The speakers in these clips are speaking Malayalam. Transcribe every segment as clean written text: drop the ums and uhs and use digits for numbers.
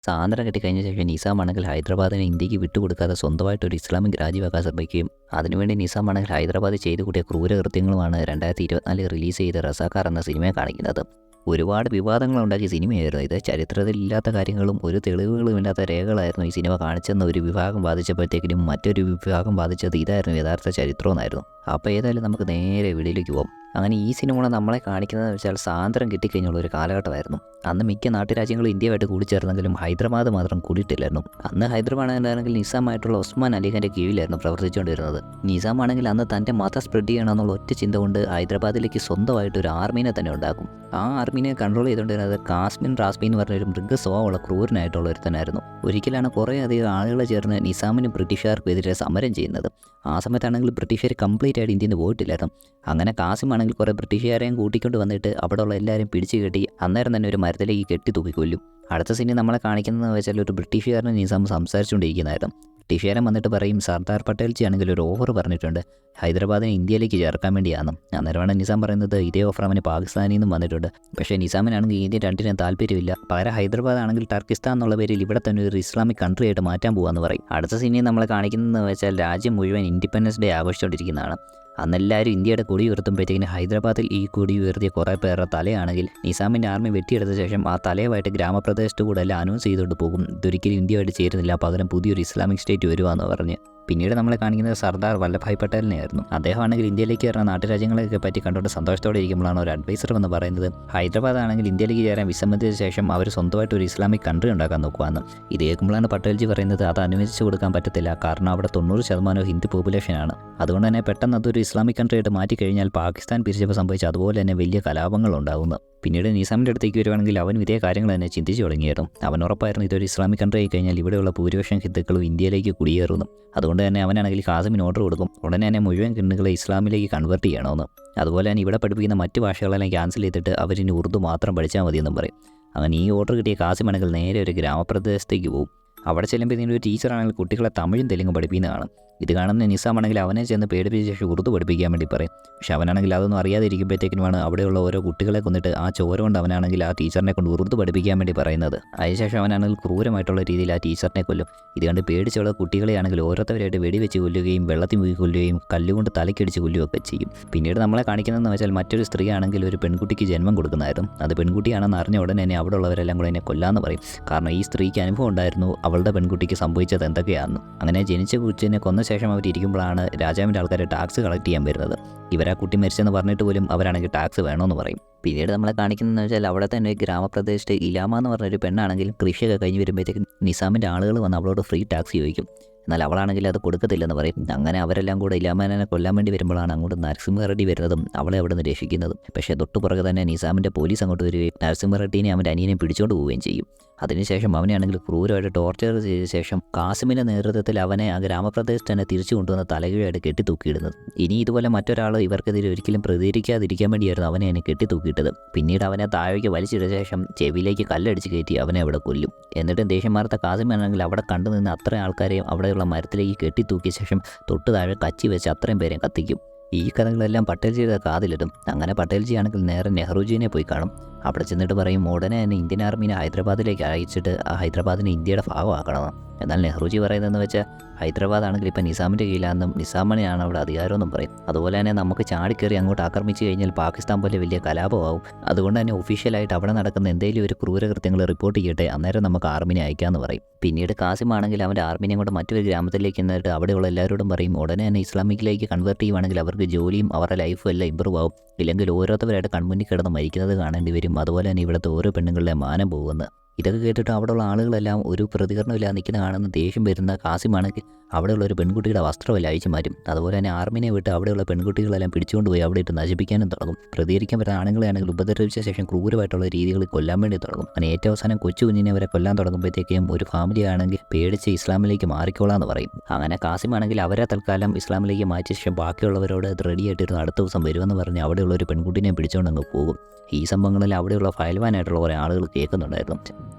സ്വാതന്ത്ര്യം കിട്ടിക്കഴിഞ്ഞ ശേഷം നിസാമാണെങ്കിൽ ഹൈദരാബാദിനെ ഇന്ത്യക്ക് വിട്ടുകൊടുക്കാതെ സ്വന്തമായിട്ടൊരു ഇസ്ലാമിക് രാജ്യമാക്കാൻ ശ്രമിക്കുകയും അതിനുവേണ്ടി നിസാമാണെങ്കിൽ ഹൈദരാബാദ് ചെയ്തു കൂട്ടിയ ക്രൂരകൃത്യങ്ങളുമാണ് 2024 റിലീസ് ചെയ്ത റസാക്കാർ എന്ന സിനിമയെ കാണിക്കുന്നത്. ഒരുപാട് വിവാദങ്ങളുണ്ടാക്കിയ സിനിമയായിരുന്നു ഇത്. ചരിത്രത്തിൽ ഇല്ലാത്ത കാര്യങ്ങളും ഒരു തെളിവുകളും ഇല്ലാത്ത രേഖകളായിരുന്നു ഈ സിനിമ കാണിച്ചെന്ന് ഒരു വിഭാഗം വാദിച്ചപ്പോഴത്തേക്കിനും മറ്റൊരു വിഭാഗം വാദിച്ചത് ഇതായിരുന്നു യഥാർത്ഥ ചരിത്രമെന്നായിരുന്നു. അപ്പോൾ ഏതായാലും നമുക്ക് നേരെ വീഡിയോയിലേക്ക് പോകാം. അങ്ങനെ ഈ സിനിമ നമ്മളെ കാണിക്കുന്നതെന്ന് വെച്ചാൽ സ്വാതന്ത്ര്യം കിട്ടിക്കഴിഞ്ഞുള്ള ഒരു കാലഘട്ടമായിരുന്നു. അന്ന് മിക്ക നാട്ടുരാജ്യങ്ങളും ഇന്ത്യയുമായിട്ട് കൂടിച്ചേർന്നെങ്കിലും ഹൈദരാബാദ് മാത്രം കൂടിയിട്ടില്ലായിരുന്നു. അന്ന് ഹൈദരാബാദ് ആണെങ്കിൽ നിസാമായിട്ടുള്ള ഉസ്മാൻ അലിഖാൻ്റെ കീഴിലായിരുന്നു പ്രവർത്തിച്ചുകൊണ്ടിരുന്നത്. നിസാമാണെങ്കിൽ അന്ന് തൻ്റെ മതം സ്പ്രെഡ് ചെയ്യണമെന്നുള്ള ഒറ്റ ചിന്ത കൊണ്ട് ഹൈദരാബാദിലേക്ക് സ്വന്തമായിട്ട് ഒരു ആർമീനെ തന്നെ ഉണ്ടാക്കും. ആ ആർമീനെ കൺട്രോൾ ചെയ്തുകൊണ്ടിരുന്നത് കാസ്മിൻ റാസ്മി എന്ന് പറഞ്ഞൊരു മൃഗസ്വഭാവമുള്ള ക്രൂരനായിട്ടുള്ള ഒരുത്തനായിരുന്നു. ഒരിക്കലാണ് കുറേ അധികം ആളുകൾ ചേർന്ന് നിസാമിനും ബ്രിട്ടീഷുകാർക്കെതിരെ സമരം ചെയ്യുന്നത്. ആ സമയത്താണെങ്കിൽ ബ്രിട്ടീഷുകാർ കംപ്ലീറ്റ് ആയിട്ട് ഇന്ത്യയിൽ നിന്ന് പോയിട്ടില്ലായിരുന്നു. അങ്ങനെ കാസിമാണെങ്കിൽ കുറേ ബ്രിട്ടീഷുകാരെയും കൂട്ടിക്കൊണ്ട് വന്നിട്ട് അവിടെയുള്ള എല്ലാവരും പിടിച്ചു കെട്ടി അന്നേരം തന്നെ ഒരു മരത്തിലേക്ക് കെട്ടി തൂക്കിക്കൊല്ലും. അടുത്ത സീനിൽ നമ്മളെ കാണിക്കുന്നതെന്ന് വെച്ചാൽ ഒരു ബ്രിട്ടീഷുകാരനെ നിസാം സംസാരിച്ചുകൊണ്ടിരിക്കുന്നതായിരുന്നു. ബ്രിട്ടീഷുകാരൻ വന്നിട്ട് പറയും സർദാർ പട്ടേൽജി ആണെങ്കിൽ ഒരു ഓഫർ പറഞ്ഞിട്ടുണ്ട് ഹൈദരാബാദിനെ ഇന്ത്യയിലേക്ക് ചേർക്കാൻ വേണ്ടിയാണ്. അന്നേരമാണ് നിസാം പറയുന്നത് ഇതേ ഓഫർ അവന് പാകിസ്ഥാനിൽ നിന്നും വന്നിട്ടുണ്ട്. പക്ഷേ നിസാമിനാണെങ്കിൽ ഇന്ത്യ രണ്ടിനും താല്പര്യമില്ല. പകരം ഹൈദരാബാദ് ആണെങ്കിൽ ടർക്കിസ്ഥാൻ എന്നുള്ള പേരിൽ ഇവിടെ തന്നെ ഒരു ഇസ്ലാമിക് കൺട്രി ആയിട്ട് മാറ്റാൻ പോകാമെന്ന് പറയും. അടുത്ത സീനിൽ നമ്മളെ കാണിക്കുന്നതെന്ന് വെച്ചാൽ രാജ്യം മുഴുവൻ ഇൻഡിപെൻഡൻസ് ഡേ ആഘോഷിച്ചുകൊണ്ടിരിക്കുന്നതാണ്. അന്നെല്ലാവരും ഇന്ത്യയുടെ കൊടി ഉയർത്തുമ്പോഴത്തേക്കിന് ഹൈദരാബാദിൽ ഈ കൊടി ഉയർത്തിയ കുറേ പേരുടെ തലയാണെങ്കിൽ നിസാമിൻ്റെ ആർമി വെട്ടിയെടുത്ത ശേഷം ആ തലയുമായിട്ട് ഗ്രാമപ്രദേശത്ത് കൂടെ എല്ലാം അനൗൺസ് ചെയ്തുകൊണ്ട് പോകും ഇതൊരിക്കലും ഇന്ത്യയായിട്ട് ചേരുന്നില്ല, പകരം പുതിയൊരു ഇസ്ലാമിക് സ്റ്റേറ്റ് വരുവാന്ന് പറഞ്ഞ്. പിന്നീട് നമ്മളെ കാണിക്കുന്നത് സർദാർ വല്ലഭായ് പട്ടേലിനെയായിരുന്നു. അദ്ദേഹമാണെങ്കിൽ ഇന്ത്യയിലേക്ക് കയറുന്ന നാട്ടുരാജ്യങ്ങളെയൊക്കെ പറ്റി കണ്ടുകൊണ്ട് സന്തോഷത്തോടെ ഇരിക്കുമ്പോഴാണ് ഒരു അഡ്വൈസർ എന്ന് പറയുന്നത് ഹൈദരാബാദ് ആണെങ്കിൽ ഇന്ത്യയിലേക്ക് ചേരാൻ വിസമ്മതിച്ച ശേഷം അവർ സ്വന്തമായിട്ട് ഒരു ഇസ്ലാമിക് കൺട്രി ഉണ്ടാക്കാൻ നോക്കുവാന്ന്. ഇത് കേൾക്കുമ്പോഴാണ് പട്ടേൽജി പറയുന്നത് അത് അനുവദിച്ചു കൊടുക്കാൻ പറ്റത്തില്ല, കാരണം അവിടെ 90% ഹിന്ദു പോപ്പുലേഷനാണ്. അതുകൊണ്ട് തന്നെ പെട്ടെന്ന് അതൊരു ഇസ്ലാമിക് കൺട്രി ആയിട്ട് മാറ്റി കഴിഞ്ഞാൽ പാകിസ്ഥാൻ പിരിച്ചപ്പോൾ സംഭവിച്ച അതുപോലെ തന്നെ വലിയ കലാപങ്ങൾ ഉണ്ടാകുന്നു. പിന്നീട് നിസാമിൻ്റെ അടുത്തേക്ക് വരുവാണെങ്കിൽ അവൻ ഇതേ കാര്യങ്ങൾ തന്നെ ചിന്തിച്ചു തുടങ്ങിയായിരുന്നു. അവൻ ഉറപ്പായിരുന്നു ഇതൊരു ഇസ്ലാമിക് കൺട്രി ആയി കഴിഞ്ഞാൽ ഇവിടെയുള്ള ഭൂരിപക്ഷം ഹിന്ദുക്കളും ഇന്ത്യയിലേക്ക് കുടിയേറുന്നു. അതുകൊണ്ട് തന്നെ അവനാണെങ്കിൽ കാസിമിന് ഓർഡർ കൊടുക്കും ഉടനെ തന്നെ മുഴുവൻ ഹിന്ദുക്കളെ ഇസ്ലാമിലേക്ക് കൺവേർട്ട് ചെയ്യണമെന്ന്. അതുപോലെ തന്നെ ഇവിടെ പഠിപ്പിക്കുന്ന മറ്റ് ഭാഷകളെല്ലാം ക്യാൻസൽ ചെയ്തിട്ട് അവരിനി ഉറുദു മാത്രം പഠിച്ചാൽ മതിയെന്നും പറയും. അങ്ങനെ ഈ ഓർഡർ കിട്ടിയ കാസിമാണെങ്കിൽ നേരെ ഒരു ഗ്രാമപ്രദേശത്തേക്ക് പോകും. അവിടെ ചെല്ലുമ്പോൾ ഇതിൻ്റെ ഒരു ടീച്ചറാണെങ്കിൽ കുട്ടികളെ തമിഴും തെലുങ്കും പഠിപ്പിക്കുന്നതാണ്. ഇത് കാണുന്ന നിസാമാണെങ്കിൽ അവനെ ചെന്ന് പേടിപ്പിച്ച ശേഷം ഉറുദു പഠിപ്പിക്കാൻ വേണ്ടി പറയും. പക്ഷെ അവനാണെങ്കിൽ അതൊന്നും അറിയാതിരിക്കുമ്പോഴത്തേക്കിനുമാണ് അവിടെയുള്ള ഓരോ കുട്ടികളെ കൊന്നിട്ട് ആ ചോര കൊണ്ട് അവനാണെങ്കിൽ ആ ടീച്ചറിനെ കൊണ്ട് ഉറുദു പഠിപ്പിക്കാൻ വേണ്ടി പറയുന്നത്. അതിനുശേഷം അവനാണെങ്കിൽ ക്രൂരമായിട്ടുള്ള രീതിയിൽ ആ ടീച്ചറിനെ കൊല്ലും. ഇത് കണ്ട് പേടിച്ചുള്ള കുട്ടികളെയാണെങ്കിൽ ഓരോരുത്തരായിട്ട് വെടിവെച്ച് കൊല്ലുകയും വെള്ളത്തിൽ മുക്കി കൊല്ലുകയും കല്ലുകൊണ്ട് തലക്കടിച്ച് കൊല്ലുകയൊക്കെ ചെയ്യും. പിന്നീട് നമ്മളെ കാണിക്കുന്നതെന്ന് വെച്ചാൽ മറ്റൊരു സ്ത്രീ ആണെങ്കിൽ ഒരു പെൺകുട്ടിക്ക് ജന്മം കൊടുക്കുന്നതായിരുന്നു. അത് പെൺകുട്ടിയാണെന്ന് അറിഞ്ഞ ഉടനെ തന്നെ അവിടെ ഉള്ളവരെല്ലാം കൂടെ എന്നെ കൊല്ലാമെന്ന് പറയും. കാരണം ഈ സ്ത്രീക്ക് അനുഭവം ഉണ്ടായിരുന്നു അവളുടെ പെൺകുട്ടിക്ക് സംഭവിച്ചത് എന്തൊക്കെയാണെന്ന്. അങ്ങനെ ജനിച്ച കുച്ചിനെ കൊന്ന ശേഷം അവർ ഇരിക്കുമ്പോഴാണ് രാജാവിൻ്റെ ആൾക്കാർ ടാക്സ് കളക്ട് ചെയ്യാൻ വരുന്നത്. ഇവരാ കുട്ടി മരിച്ചെന്ന് പറഞ്ഞിട്ട് പോലും അവരാണെങ്കിൽ ടാക്സ് വേണമെന്ന് പറയും. പിന്നീട് നമ്മളെ കാണിക്കുന്നതെന്ന് വെച്ചാൽ അവിടെ തന്നെ ഗ്രാമപ്രദേശത്ത് ഇലാമ എന്ന് പറഞ്ഞൊരു പെണ്ണാണെങ്കിലും കൃഷിയൊക്കെ കഴിഞ്ഞ് വരുമ്പോഴത്തേക്കും നിസാമിൻ്റെ ആളുകൾ വന്ന് അവളോട് ഫ്രീ ടാക്സ് ചോദിക്കും. എന്നാൽ അവളാണെങ്കിൽ അത് കൊടുക്കത്തില്ലെന്ന് പറയും. അങ്ങനെ അവരെല്ലാം കൂടെ ഇലാമാനെ കൊല്ലാൻ വേണ്ടി വരുമ്പോഴാണ് അങ്ങോട്ട് നരസിംഹ റെഡ്ഡി വരുന്നതും അവളെ അവിടെ നിന്ന് രക്ഷിക്കുന്നതും. പക്ഷേ തൊട്ടുപുറകെ തന്നെ നിസാമിൻ്റെ പോലീസ് അങ്ങോട്ട് വരികയും നരസിംഹ റെഡ്ഡിനെ അവൻ്റെ അനിയനെ പിടിച്ചുകൊണ്ട് പോവുകയും ചെയ്യും. അതിനുശേഷം അവനെയാണെങ്കിൽ ക്രൂരമായിട്ട് ടോർച്ചർ ചെയ്ത ശേഷം കാസിമിൻ്റെ നേതൃത്വത്തിൽ അവനെ ആ ഗ്രാമപ്രദേശത്ത് തന്നെ തിരിച്ചു കൊണ്ടുവന്ന് തലകീഴായിട്ട് കെട്ടിത്തൂക്കിയിടുന്നത്. ഇനി ഇതുപോലെ മറ്റൊരാൾ ഇവർക്കെതിരെ ഒരിക്കലും പ്രതികരിക്കാതിരിക്കാൻ വേണ്ടിയായിരുന്നു അവനെ കെട്ടിത്തൂക്കിയിട്ടത്. പിന്നീട് അവനെ താഴേക്ക് വലിച്ചിട്ട ശേഷം ചെവിയിലേക്ക് കല്ലടിച്ച് കയറ്റി അവനെ അവിടെ കൊല്ലും. എന്നിട്ട് ദേഷ്യമാർത്ത കാസിമാണെങ്കിൽ അവിടെ കണ്ടു നിന്ന് അത്രയും ആൾക്കാരെയും അവിടെയുള്ള മരത്തിലേക്ക് കെട്ടിത്തൂക്കിയ ശേഷം തൊട്ട് താഴെ കച്ചി വെച്ച് അത്രയും പേരെയും കത്തിക്കും. ഈ കഥകളെല്ലാം പട്ടേൽജിയുടെ കാതിലിടും. അങ്ങനെ പട്ടേൽജി ആണെങ്കിൽ നേരെ നെഹ്റുജീനെ പോയി കാണും. അവിടെ ചെന്നിട്ട് പറയും ഉടനെ തന്നെ ഇന്ത്യൻ ആർമീനെ ഹൈദരാബാദിലേക്ക് അയച്ചിട്ട് ആ ഹൈദരാബാദിനെ ഇന്ത്യയുടെ ഭാഗമാക്കണമെന്ന്. എന്നാൽ നെഹ്റുജി പറയുന്നതെന്ന് വെച്ചാൽ ഹൈദരാബാദ് ആണെങ്കിൽ ഇപ്പം നിസാമിൻ്റെ കീഴിലാണെന്നും നിസാമിനെയാണ് അവിടെ അധികാരമെന്നും പറയും. അതുപോലെ തന്നെ നമുക്ക് ചാടിക്കയറി അങ്ങോട്ട് ആക്രമിച്ച് കഴിഞ്ഞാൽ പാകിസ്ഥാൻ പോലെ വലിയ കലാപമാവും. അതുകൊണ്ട് തന്നെ ഒഫീഷ്യലായിട്ട് അവിടെ നടക്കുന്ന എന്തെങ്കിലും ഒരു ക്രൂരകൃത്യങ്ങൾ റിപ്പോർട്ട് ചെയ്യട്ടെ, അന്നേരം നമുക്ക് ആർമിനെ അയക്കാമെന്ന് പറയും. പിന്നീട് കാസിമാണെങ്കിൽ അവൻ്റെ ആർമിനെ കൊണ്ട് മറ്റൊരു ഗ്രാമത്തിലേക്ക് എന്നിട്ട് അവിടെയുള്ള എല്ലാവരോടും പറയും ഉടനെ തന്നെ ഇസ്ലാമിക്കിലേക്ക് കൺവേർട്ട് ചെയ്യുവാണെങ്കിൽ അവർക്ക് ജോലിയും അവരുടെ ലൈഫും എല്ലാം ഇമ്പ്രൂവ് ആവും. ഇല്ലെങ്കിൽ ഓരോരുത്തവരായിട്ട് കൺമുന്നിൽ കിടന്ന് മരിക്കുന്നത് കാണേണ്ടി വരും. അതുപോലെ തന്നെ ഇവിടുത്തെ ഓരോ പെണ്ണുങ്ങളുടെ മാനം പോകുമെന്ന്. ഇതൊക്കെ കേട്ടിട്ട് അവിടെയുള്ള ആളുകളെല്ലാം ഒരു പ്രതികരണമില്ലാതെ നിൽക്കുന്ന കാണുന്ന ദേഷ്യം വരുന്ന കാസിമാണെങ്കിൽ അവിടെയുള്ള ഒരു പെൺകുട്ടിയുടെ വസ്ത്രമെല്ലാം അയച്ചു മാറ്റും. അതുപോലെ തന്നെ ആർമിനെ വിട്ട് അവിടെയുള്ള പെൺകുട്ടികളെല്ലാം പിടിച്ചുകൊണ്ട് പോയി അവിടെ ഇട്ട് നശിപ്പിക്കാനും തുടങ്ങും. പ്രതികരിക്കാൻ വരുന്ന ആണുങ്ങളെയാണെങ്കിൽ ഉപദ്രവിച്ച ശേഷം ക്രൂരമായിട്ടുള്ള രീതികളിൽ കൊല്ലാൻ വേണ്ടി തുടങ്ങും. അങ്ങനെ ഏറ്റവും അവസാനം കൊച്ചു കുഞ്ഞിനെ അവരെ കൊല്ലാൻ തുടങ്ങുമ്പോഴത്തേക്കും ഒരു ഫാമിലി ആണെങ്കിൽ പേടിച്ച് ഇസ്ലാമിലേക്ക് മാറിക്കോളാന്ന് പറയും. അങ്ങനെ കാസിമാണെങ്കിൽ അവരെ തൽക്കാലം ഇസ്ലാമിലേക്ക് മാറ്റിയ ശേഷം ബാക്കിയുള്ളവരോട് അത് റെഡിയായിട്ടിരുന്നു അടുത്ത ദിവസം വരുമെന്ന് പറഞ്ഞ് അവിടെയുള്ള ഒരു പെൺകുട്ടിനെ പിടിച്ചുകൊണ്ട് അങ്ങ് പോകും. ഈ സംഭവങ്ങളിൽ അവിടെയുള്ള ഫയൽവാനായിട്ടുള്ള കുറേ ആളുകൾ കേൾക്കുന്നുണ്ടായിരുന്നു.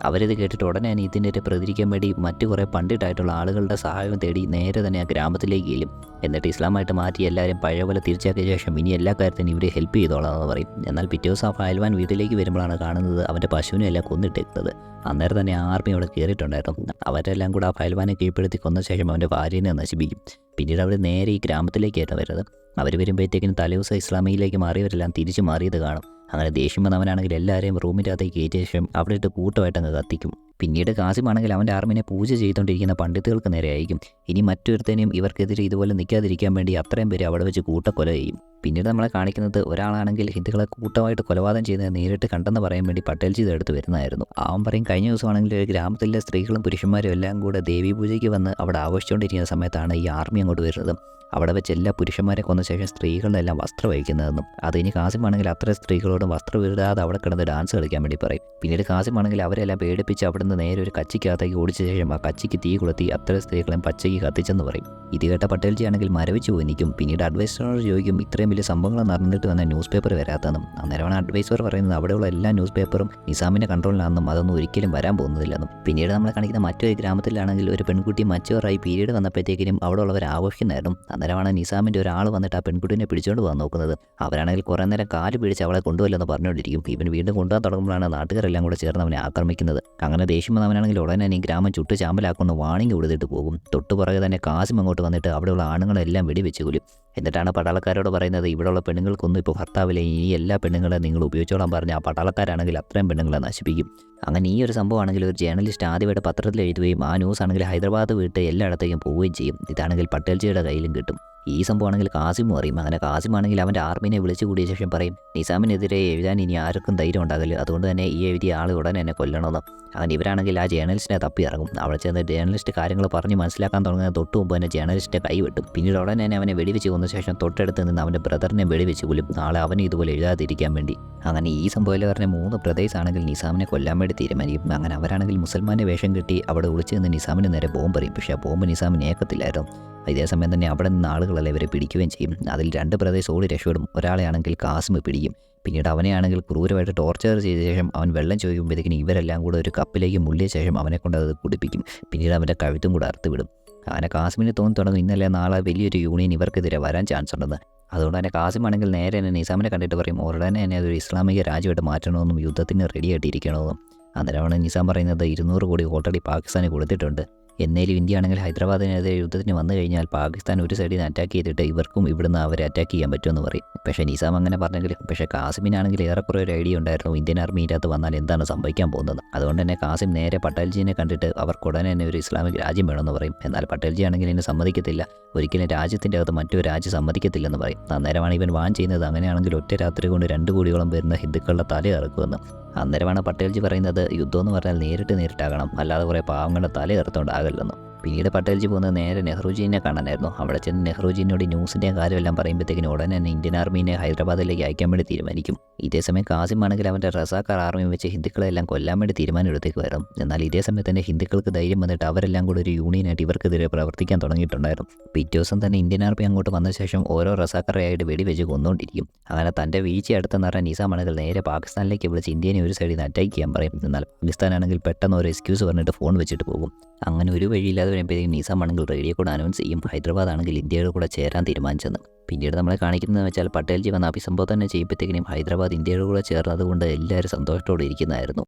അവരിത് കേട്ടിട്ട് ഉടനെ തന്നെ ഇതിനെതിരെ പ്രതികരിക്കാൻ വേണ്ടി മറ്റു കുറേ പണ്ഡിറ്റായിട്ടുള്ള ആളുകളുടെ സഹായം തേടി നേരെ തന്നെ ആ ഗ്രാമത്തിലേക്ക് ചെല്ലും. എന്നിട്ട് ഇസ്ലാമായിട്ട് മാറ്റി എല്ലാവരും പഴയ പോലെ തിരിച്ചാക്കിയ ശേഷം ഇനി എല്ലാ കാര്യത്തിനും ഇവരെ ഹെൽപ്പ് ചെയ്തോളാം എന്ന് പറയും. എന്നാൽ പിറ്റേ ദിവസം ആ ഫയൽവാൻ വീട്ടിലേക്ക് വരുമ്പോഴാണ് കാണുന്നത് അവൻ്റെ പശുവിനെ എല്ലാം കൊന്നിട്ടേക്കുന്നത്. അന്നേരം തന്നെ ആർമി അവിടെ കയറിയിട്ടുണ്ടായിരുന്നു. അവരെല്ലാം കൂടെ ആ ഫയൽവാനെ കീഴ്പ്പെടുത്തി കൊന്ന ശേഷം അവൻ്റെ ഭാര്യനെ നശിപ്പിക്കും. പിന്നീട് അവർ നേരെ ഈ ഗ്രാമത്തിലേക്കായിരുന്നു വരുന്നത്. അവർ വരുമ്പോഴത്തേക്കിനും തലേദിവസം ഇസ്ലാമിയിലേക്ക് മാറിയവരെല്ലാം തിരിച്ചു മാറിയത് കാണും. അങ്ങനെ ദേഷ്യം വന്നവനാണെങ്കിൽ എല്ലാവരെയും റൂമിൻ്റെ അകത്തേക്ക് കയറ്റിയ ശേഷം അവിടെ ഇട്ട് കൂട്ടമായിട്ട് അങ്ങ് കത്തിക്കും. പിന്നീട് കാസിമാണെങ്കിൽ അവൻ്റെ ആർമിനെ പൂജ ചെയ്തുകൊണ്ടിരിക്കുന്ന പണ്ഡിത്തുകൾക്ക് നേരെ ആയിരിക്കും. ഇനി മറ്റൊരുത്തനെയും ഇവർക്കെതിരെ ഇതുപോലെ നിൽക്കാതിരിക്കാൻ വേണ്ടി അത്രയും പേര് അവിടെ വെച്ച് കൂട്ടക്കൊല ചെയ്യും. പിന്നീട് നമ്മളെ കാണിക്കുന്നത് ഒരാളാണെങ്കിൽ ഹിന്ദുക്കളെ കൂട്ടമായിട്ട് കൊലപാതകം ചെയ്യുന്നത് നേരിട്ട് കണ്ടെന്ന് പറയാൻ വേണ്ടി പട്ടേൽജി ഇതെടുത്ത് വരുന്നതായിരുന്നു. അവൻ പറയും കഴിഞ്ഞ ദിവസമാണെങ്കിൽ ഒരു ഗ്രാമത്തിലെ സ്ത്രീകളും പുരുഷന്മാരും എല്ലാം കൂടെ ദേവീ പൂജയ്ക്ക് വന്ന് അവിടെ ആഘോഷിച്ചുകൊണ്ടിരിക്കുന്ന സമയത്താണ് ഈ ആർമി അങ്ങോട്ട് വരുന്നത്. അവിടെ വെച്ച് എല്ലാ പുരുഷന്മാരെ കൊന്ന ശേഷം സ്ത്രീകളുടെ എല്ലാം വസ്ത്രം വഹിക്കുന്നതെന്നും അത് ഇനി കാസിമാണെങ്കിൽ അത്ര സ്ത്രീകളോടും വസ്ത്രം ഇടാതെ അവിടെ കിടന്ന് ഡാൻസ് കളിക്കാൻ വേണ്ടി പറയും. പിന്നീട് കാസിമാണെങ്കിൽ അവരെല്ലാം പേടിപ്പിച്ച് അവിടുന്ന് നേരെ ഒരു കച്ചിക്കകത്തേക്ക് ഓടിച്ച ശേഷം ആ കച്ചിക്ക് തീ കൊളുത്തി അത്ര സ്ത്രീകളെയും പച്ചയ്ക്ക് കത്തിച്ചെന്ന് പറയും. ഇത് കേട്ട പട്ടേൽജി ആണെങ്കിൽ മരവിച്ച് പോയി നിൽക്കും. പിന്നീട് അഡ്വൈസറോട് ചോദിക്കും ഇത്രയും വലിയ സംഭവങ്ങൾ നടന്നിട്ട് വന്ന ന്യൂസ് പേപ്പർ വരാത്തതെന്നും. അന്നേരമാണ് അഡ്വൈസർ പറയുന്നത് അവിടെയുള്ള എല്ലാ ന്യൂസ് പേപ്പറും നിസാമിൻ്റെ കൺട്രോളിലാണെന്നും അതൊന്നും ഒരിക്കലും വരാൻ പോകുന്നതില്ലെന്നും. പിന്നീട് നമ്മളെ കാണിക്കുന്ന മറ്റൊരു ഗ്രാമത്തിലാണെങ്കിൽ ഒരു പെൺകുട്ടി മച്ചുവറായി പീരീഡ് വന്നപ്പോഴത്തേക്കിനും അവിടെ ഉള്ളവർ ആഘോഷിക്കുന്നായിരുന്നു. അന്നേരമാണ് നിസാമിൻ്റെ ഒരാൾ വന്നിട്ട് ആ പെൺകുട്ടിനെ പിടിച്ചുകൊണ്ട് പോകാൻ നോക്കുന്നത്. അവരാണെങ്കിൽ കുറേ നേരം കാല് പിടിച്ച് അവളെ കൊണ്ടുപോയില്ലെന്ന് പറഞ്ഞുകൊണ്ടിരിക്കും. ഇവൻ വീണ്ടും കൊണ്ടുപോകാൻ തുടങ്ങുമ്പോഴാണ് നാട്ടുകാരെല്ലാം കൂടെ ചേർന്ന് അവനെ ആക്രമിക്കുന്നത്. അങ്ങനെ ദേഷ്യം വന്നവനാണെങ്കിൽ ഉടനെ തന്നെ ഈ ഗ്രാമം ചുട്ട് ചാമ്പലാക്കൊണ്ട് വാണിംഗ് കൊടുത്തിട്ട് പോകും. തൊട്ടു പുറകെ തന്നെ കാസിം അങ്ങോട്ട് വന്നിട്ട് അവിടെയുള്ള ആണുങ്ങളെല്ലാം വെടിവെച്ച് കൊല്ലും. എന്നിട്ടാണ് പട്ടാളക്കാരോട് പറയുന്നത് ഇവിടെയുള്ള പെണ്ണുങ്ങൾക്കൊന്നും ഇപ്പോൾ ഭർത്താവില്ല, ഈ എല്ലാ പെണ്ണുങ്ങളെ നിങ്ങൾ ഉപയോഗിച്ചോളാൻ പറഞ്ഞ് ആ പട്ടാളക്കാരാണെങ്കിൽ അത്രയും പെണ്ണുങ്ങളെ നശിപ്പിക്കും. അങ്ങനെ ഈ ഒരു സംഭവമാണെങ്കിൽ ഒരു ജേർണലിസ്റ്റ് ആദ്യമായിട്ട് പത്രത്തിൽ എഴുതുകയും ആ ന്യൂസ് ആണെങ്കിൽ ഹൈദരാബാദ് വിട്ട് എല്ലായിടത്തേക്കും പോവുകയും ചെയ്യും. ഇതാണെങ്കിൽ പട്ടേൽജിയുടെ കയ്യിലും കിട്ടും. ഈ സംഭവമാണെങ്കിൽ കാസിമും അറിയും. അങ്ങനെ കാസിമാണെങ്കിൽ അവൻ്റെ ആർമിനെ വിളിച്ചു കൂടിയ ശേഷം പറയും നിസാമിനെതിരെ എഴുതാൻ ഇനി ആർക്കും ധൈര്യം ഉണ്ടാകില്ല, അതുകൊണ്ട് തന്നെ ഈ എഴുതിയ ആൾ ഉടനെ എന്നെ കൊല്ലണമെന്ന്. അങ്ങനെ ഇവരാണെങ്കിൽ ആ ജേർണലിസ്റ്റിനെ തപ്പി ഇറങ്ങും. അവിടെ ചെന്ന് ജേർണലിസ്റ്റ് കാര്യങ്ങൾ പറഞ്ഞ് മനസ്സിലാക്കാൻ തുടങ്ങുന്ന തൊട്ട് മുമ്പ് തന്നെ ജേർണലിസ്റ്റിൻ്റെ കൈ വെട്ടും. പിന്നീട് ഉടനെ തന്നെ അവനെ വെടിവെച്ച് കൊന്ന ശേഷം തൊട്ടടുത്ത് നിന്ന് അവൻ്റെ ബ്രദറിനെ വെടിവെച്ച് കൊല്ലും, നാളെ അവനെ ഇതുപോലെ എഴുതാതിരിക്കാൻ വേണ്ടി. അങ്ങനെ ഈ സംഭവത്തിൽ പറഞ്ഞ 3 ബ്രദേഴ്സ് ആണെങ്കിൽ നിസാമിനെ കൊല്ലാൻ വേണ്ടി തീരുമാനിക്കും. അങ്ങനെ അവരാണെങ്കിൽ മുസൽമാൻ്റെ വേഷം കെട്ടി അവിടെ ഒളിച്ച് നിന്ന് നിസാമിന് നേരെ ബോംബ് എറിയും. പക്ഷേ ആ ബോംബ് നിസാമിന് ഏക്കത്തില്ലായിരുന്നു. ഇതേസമയം തന്നെ അവിടെ നിന്ന് ആളുകളെല്ലാം ഇവരെ പിടിക്കുകയും ചെയ്യും. അതിൽ 2 ബ്രദേഴ്സ് ഓടി രക്ഷപ്പെടും. ഒരാളെ ആണെങ്കിൽ കാസിം പിടിക്കും. പിന്നീട് അവനെയാണെങ്കിൽ ക്രൂരമായിട്ട് ടോർച്ചർ ചെയ്ത ശേഷം അവൻ വെള്ളം ചോദിക്കുമ്പോഴത്തേക്കിനും ഇവരെല്ലാം കൂടെ ഒരു കപ്പിലേക്ക് മുള്ളിയ ശേഷം അവനെ കൊണ്ട് അത് കുടിപ്പിക്കും. പിന്നീട് അവൻ്റെ കഴുത്തും കൂടെ അറുത്ത് വിടും. അങ്ങനെ കാസിമിന് തോന്നി തുടങ്ങും ഇന്നലെ നാളെ വലിയൊരു യൂണിയൻ ഇവർക്കെതിരെ വരാൻ ചാൻസ് ഉണ്ടെന്ന്. അതുകൊണ്ട് തന്നെ കാസിം ആണെങ്കിൽ നേരെ തന്നെ നിസാമിനെ കണ്ടിട്ട് പറയും ഉടനെ തന്നെ അതൊരു ഇസ്ലാമിക രാജ്യമായിട്ട് മാറ്റണമെന്നും യുദ്ധത്തിന് റെഡി ആയിട്ടിരിക്കണമെന്നും. അന്നേരമാണ് നിസാം പറയുന്നത് 200 കോടി ഓൾറെഡി പാകിസ്ഥാന് കൊടുത്തിട്ടുണ്ട്. എന്നേലും ഇന്ത്യ ആണെങ്കിൽ ഹൈദരാബാദിനെതിരെ യുദ്ധത്തിന് വന്നു കഴിഞ്ഞാൽ പാകിസ്ഥാൻ ഒരു സൈഡിൽ നിന്ന് അറ്റാക്ക് ചെയ്തിട്ട് ഇവർക്കും ഇവിടുന്ന് അവരെ അറ്റാക്ക് ചെയ്യാൻ പറ്റുമെന്ന് പറയും. പക്ഷേ നിസാം അങ്ങനെ പറഞ്ഞെങ്കിൽ പക്ഷേ കാസിമിനാണെങ്കിൽ ഏറെക്കുറെ ഒരു ഐഡിയ ഉണ്ടായിരുന്നു ഇന്ത്യൻ ആർമിയുടെ അകത്ത് വന്നാൽ എന്താണ് സംഭവിക്കാൻ പോകുന്നത്. അതുകൊണ്ട് തന്നെ കാസിം നേരെ പട്ടേൽജീനെ കണ്ടിട്ട് അവർക്ക് ഉടനെ തന്നെ ഒരു ഇസ്ലാമിക് രാജ്യം വേണമെന്ന് പറയും. എന്നാൽ പട്ടേൽജി ആണെങ്കിൽ ഇതിനെ സമ്മതിക്കത്തില്ല, ഒരിക്കലും രാജ്യത്തിൻ്റെ അകത്ത് മറ്റൊരു രാജ്യം സമ്മതിക്കത്തില്ലെന്ന് പറയും. അന്നേരമാണ് ഇവൻ വാൻ ചെയ്യുന്നത് അങ്ങനെയാണെങ്കിൽ ഒറ്റ രാത്രി കൊണ്ട് 2 കോടിയോളം വരുന്ന ഹിന്ദുക്കളുടെ തല ഇറക്കുമെന്ന്. അന്നേരമാണ് പട്ടേൽജി പറയുന്നത് യുദ്ധം എന്ന് പറഞ്ഞാൽ നേരിട്ടാകണം, അല്ലാതെ കുറേ പാവങ്ങളുടെ തല ഇറത്തോണ്ടാകല്ലെന്ന്. പിന്നീട് പട്ടേൽജി പോകുന്നത് നേരെ നെഹ്റുജീനെ കാണാനായിരുന്നു. അവിടെ ചെന്ന് നെഹ്റുജീനോട് ന്യൂസിൻ്റെയും കാര്യമെല്ലാം പറയുമ്പോഴത്തേക്കിനും ഉടനെ തന്നെ ഇന്ത്യൻ ആർമീനെ ഹൈദരാബാദിലേക്ക് അയക്കാൻ വേണ്ടി തീരുമാനിക്കും. ഇതേസമയം കാസിം ആണെങ്കിൽ അവൻ്റെ റസാക്കാർ ആർമി വെച്ച് ഹിന്ദുക്കളെല്ലാം കൊല്ലാൻ വേണ്ടി തീരുമാനം എടുത്തേക്ക് വരും. എന്നാൽ ഇതേ സമയത്ത് തന്നെ ഹിന്ദുക്കൾക്ക് ധൈര്യം വന്നിട്ട് അവരെല്ലാം കൂടെ ഒരു യൂണിയനായിട്ട് ഇവർക്കെതിരെ പ്രവർത്തിക്കാൻ തുടങ്ങിയിട്ടുണ്ടായിരുന്നു. പിറ്റേ ദിവസം തന്നെ ഇന്ത്യൻ ആർമി അങ്ങോട്ട് വന്ന ശേഷം ഓരോ റസാക്കാരെയായിട്ട് വെടിവെച്ച് കൊന്നുകൊണ്ടിരിക്കും. അങ്ങനെ തൻ്റെ വീഴ്ച അടുത്തെന്ന് പറഞ്ഞാൽ നിസാമാണെങ്കിൽ നേരെ പാകിസ്ഥാനിലേക്ക് വിളിച്ച് ഇന്ത്യനെ ഒരു സൈഡിൽ നിന്ന് അറ്റാക്ക് ചെയ്യാൻ പറയും. എന്നാൽ പാകിസ്ഥാനാണെങ്കിൽ പെട്ടെന്ന് ഒരു എക്സ്ക്യൂസ് പറഞ്ഞിട്ട് ഫോൺ വെച്ചിട്ട് പോകും. അങ്ങനെ ഒരു വഴിയില്ലാതെ വരുമ്പോഴത്തേക്കും നിസാം ആണെങ്കിൽ റേഡിയോ കൂടെ അനൗൺസ് ചെയ്യും ഹൈദരാബാദ് ആണെങ്കിൽ ഇന്ത്യയുടെ കൂടെ ചേരാൻ തീരുമാനിച്ചെന്ന്. പിന്നീട് നമ്മളെ കാണിക്കുന്നതെന്ന് വെച്ചാൽ പട്ടേൽജി വന്ന് അഭിസംബോധന ചെയ്യുമ്പോഴത്തേക്കിനും ഹൈദരാബാദ് ഇന്ത്യയുടെ കൂടെ ചേർന്നത് കൊണ്ട് എല്ലാവരും സന്തോഷത്തോടെ ഇരിക്കുന്നതായിരുന്നു.